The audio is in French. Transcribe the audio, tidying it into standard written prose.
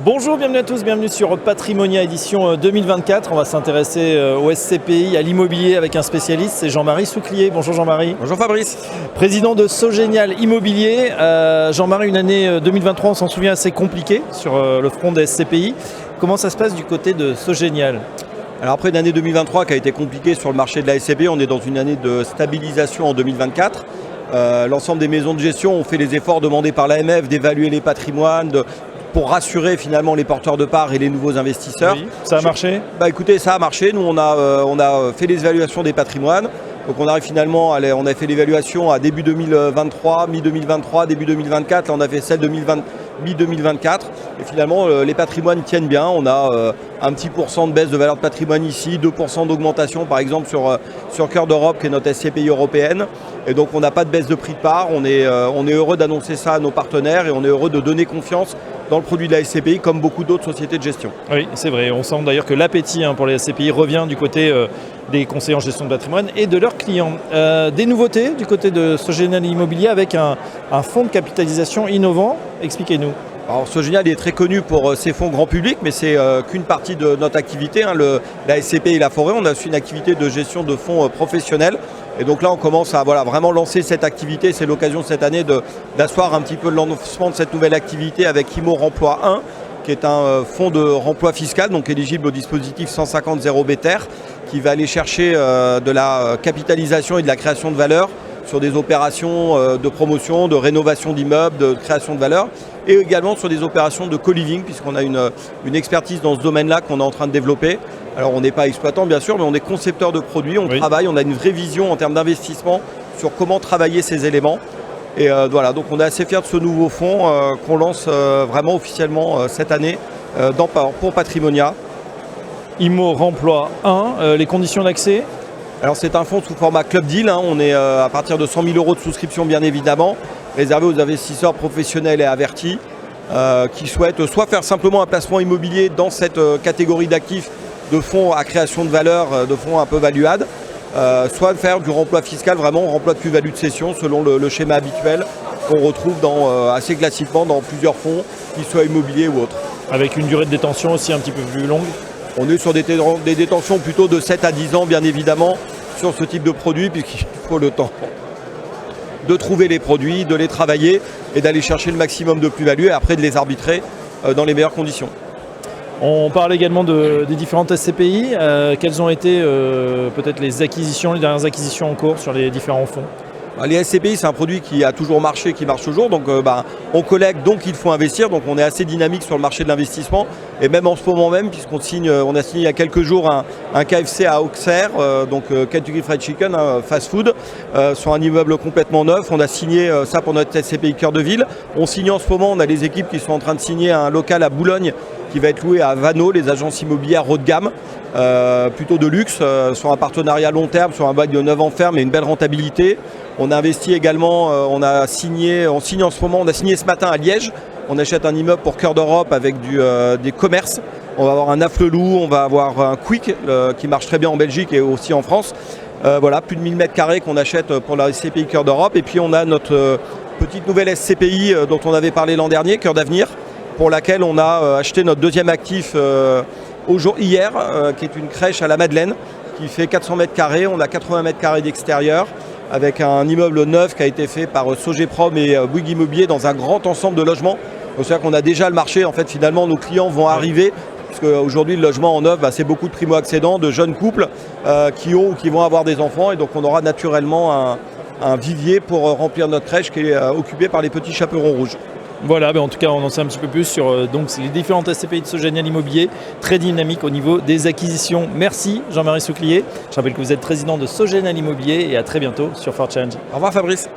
Bonjour, bienvenue à tous, bienvenue sur Patrimonia édition 2024. On va s'intéresser au SCPI, à l'immobilier avec un spécialiste, c'est Jean-Marie Souclier. Bonjour Jean-Marie. Bonjour Fabrice. Président de Sogénial Immobilier. Jean-Marie, une année 2023, on s'en souvient, assez compliquée sur le front des SCPI. Comment ça se passe du côté de Sogénial ? Alors après une année 2023 qui a été compliquée sur le marché de la SCPI, on est dans une année de stabilisation en 2024. L'ensemble des maisons de gestion ont fait les efforts demandés par l'AMF d'évaluer les patrimoines, pour rassurer finalement les porteurs de parts et les nouveaux investisseurs. Oui, ça a marché ? Écoutez, ça a marché. Nous, on a fait les évaluations des patrimoines. Donc on arrive finalement, on a fait l'évaluation à début 2023, mi-2023, début 2024. Là, on a fait celle de mi-2024. Et finalement, les patrimoines tiennent bien. On a un petit % de baisse de valeur de patrimoine ici, 2% d'augmentation par exemple sur Cœur d'Europe, qui est notre SCPI européenne. Et donc on n'a pas de baisse de prix de part. On est heureux d'annoncer ça à nos partenaires et on est heureux de donner confiance dans le produit de la SCPI comme beaucoup d'autres sociétés de gestion. Oui, c'est vrai. On sent d'ailleurs que l'appétit pour les SCPI revient du côté des conseillers en gestion de patrimoine et de leurs clients. Des nouveautés du côté de Sogénial Immobilier avec un fonds de capitalisation innovant. Expliquez-nous. Alors Sogénial est très connu pour ses fonds grand public, mais c'est qu'une partie de notre activité. La SCPI et la forêt, on a aussi une activité de gestion de fonds professionnels. Et donc là, on commence à vraiment lancer cette activité. C'est l'occasion cette année d'asseoir un petit peu le lancement de cette nouvelle activité avec Imo Remploi 1, qui est un fonds de remploi fiscal, donc éligible au dispositif 150-0 BTR, qui va aller chercher de la capitalisation et de la création de valeur sur des opérations de promotion, de rénovation d'immeubles, de création de valeur, et également sur des opérations de co-living, puisqu'on a une expertise dans ce domaine-là qu'on est en train de développer. Alors on n'est pas exploitant bien sûr, mais on est concepteur de produits, on travaille, on a une vraie vision en termes d'investissement sur comment travailler ces éléments. Et voilà, donc on est assez fiers de ce nouveau fonds qu'on lance vraiment officiellement cette année pour Patrimonia. Imo Remploi 1, les conditions d'accès ? Alors c'est un fonds sous format club deal, on est à partir de 100 000 € de souscription bien évidemment, réservé aux investisseurs professionnels et avertis qui souhaitent soit faire simplement un placement immobilier dans cette catégorie d'actifs de fonds à création de valeur, de fonds un peu value-add, soit faire du remploi fiscal, vraiment remploi de plus-value de cession selon le schéma habituel qu'on retrouve assez classiquement dans plusieurs fonds, qu'ils soient immobiliers ou autres. Avec une durée de détention aussi un petit peu plus longue ? On est sur des détentions plutôt de 7 à 10 ans bien évidemment sur ce type de produit, puisqu'il faut le temps de trouver les produits, de les travailler et d'aller chercher le maximum de plus-value et après de les arbitrer dans les meilleures conditions. On parle également des différentes SCPI. Quelles ont été peut-être les dernières acquisitions en cours sur les différents fonds ? Les SCPI, c'est un produit qui a toujours marché, qui marche toujours. Donc on collecte, donc il faut investir. Donc on est assez dynamique sur le marché de l'investissement. Et même en ce moment même, on a signé il y a quelques jours un KFC à Auxerre, donc Kentucky Fried Chicken, fast food, sur un immeuble complètement neuf. On a signé ça pour notre SCPI Cœur de Ville. On signe en ce moment, on a les équipes qui sont en train de signer un local à Boulogne qui va être loué à Vano, les agences immobilières haut de gamme, plutôt de luxe, sur un partenariat long terme, sur un bail de 9 ans ferme et une belle rentabilité. On a investi également, on signe en ce moment, on a signé ce matin à Liège. On achète un immeuble pour Cœur d'Europe avec des commerces. On va avoir un Afflelou, on va avoir un Quick qui marche très bien en Belgique et aussi en France. Voilà, plus de 1000 m² qu'on achète pour la SCPI Cœur d'Europe. Et puis on a notre petite nouvelle SCPI dont on avait parlé l'an dernier, Cœur d'Avenir, pour laquelle on a acheté notre deuxième actif hier, qui est une crèche à la Madeleine, qui fait 400 m². On a 80 m² d'extérieur, avec un immeuble neuf qui a été fait par Sogeprom et Bouygues Immobilier dans un grand ensemble de logements. C'est-à-dire qu'on a déjà le marché, en fait, finalement, nos clients vont arriver, puisque aujourd'hui, le logement en neuf, c'est beaucoup de primo-accédants, de jeunes couples qui ont ou qui vont avoir des enfants, et donc on aura naturellement un vivier pour remplir notre crèche qui est occupée par les petits chaperons rouges. Voilà, en tout cas, on en sait un petit peu plus sur les différentes SCPI de Sogénial Immobilier, très dynamique au niveau des acquisitions. Merci Jean-Marie Souclier. Je rappelle que vous êtes président de Sogénial Immobilier et à très bientôt sur Fort Challenge. Au revoir Fabrice.